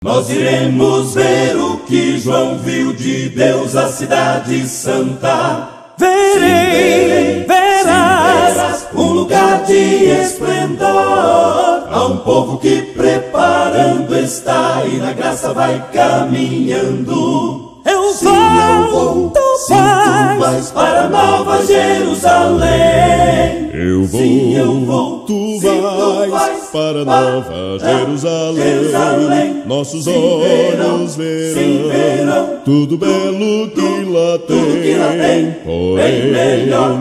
Nós iremos ver o que João viu de Deus, a cidade santa. Verás um lugar de esplendor. Há um povo que preparando está e na graça vai caminhando. Eu vou, tu vais para Nova Jerusalém. Eu vou, tu vais para Nova Jerusalém. Nossos olhos verão tudo belo que lá tem. Porém, melhor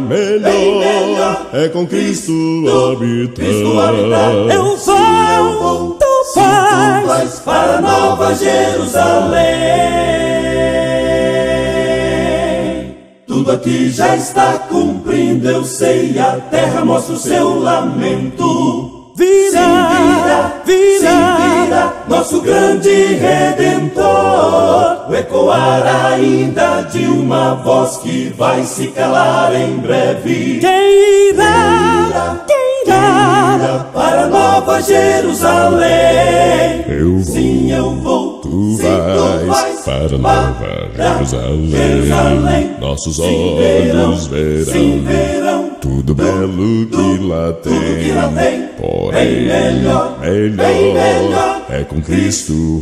é com Cristo habitar. Eu vou, tu vais para Nova Jerusalém. Tudo aqui já está cumprindo, eu sei, a terra mostra o seu lamento. Virá, nosso grande Redentor. O ecoar ainda de uma voz que vai se calar em breve. Quem irá para Nova Jerusalém? Sim, eu vou, tu vais para Nova Jerusalém. Nossos olhos verão tudo belo que lá tem. Porém, melhor é com Cristo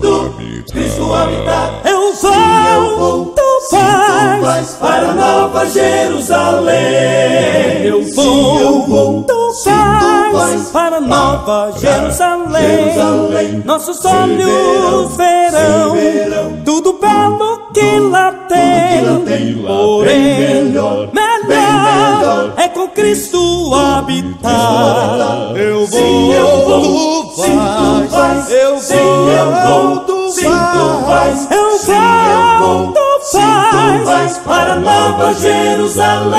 habitar. Eu vou, tu vais para Nova Jerusalém. Eu vou, tu vais para Nova Jerusalém. Nossos olhos verão tudo belo que lá tem. Porém, melhor é com Cristo habitar. Eu vou, tu vais. Eu vou, tu vais. Eu vou, tu vais para Nova Jerusalém.